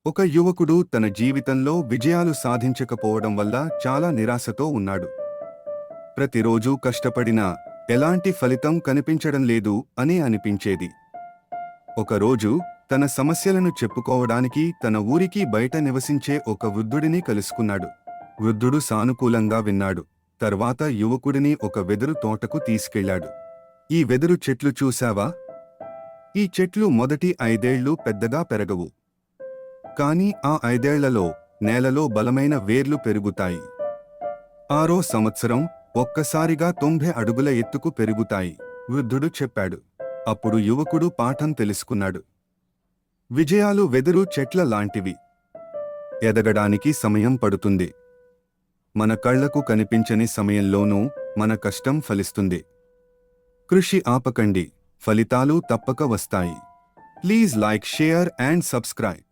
ఒక యువకుడు తన జీవితంలో విజయాలు సాధించకపోవడం వల్ల చాలా నిరాశతో ఉన్నాడు. ప్రతిరోజూ కష్టపడినా ఎలాంటి ఫలితం కనిపించడం లేదు అని అనిపించేది. ఒకరోజు తన సమస్యలను చెప్పుకోవడానికి తన ఊరికి బయట నివసించే ఒక వృద్ధుడిని కలుసుకున్నాడు. వృద్ధుడు సానుకూలంగా విన్నాడు. తర్వాత యువకుడిని ఒక వెదురు తోటకు తీసుకెళ్లాడు. ఈ వెదురు చెట్లు చూశావా? ఈ చెట్లు మొదటి 5 ఏళ్లు పెద్దగా పెరగవు. కానీ ఆ 5 ఏళ్లలో నేలలో బలమైన వేర్లు పెరుగుతాయి. 6వ సంవత్సరం ఒక్కసారిగా 90 అడుగుల ఎత్తుకు పెరుగుతాయి, వృద్ధుడు చెప్పాడు. అప్పుడు యువకుడు పాఠం తెలుసుకున్నాడు. విజయాలు వెదురు చెట్ల లాంటివి. ఎదగడానికి సమయం పడుతుంది. మన కళ్లకు కనిపించని సమయంలోనూ మన కష్టం ఫలిస్తుంది. కృషి ఆపకండి, ఫలితాలు తప్పక వస్తాయి. Please like, share and subscribe.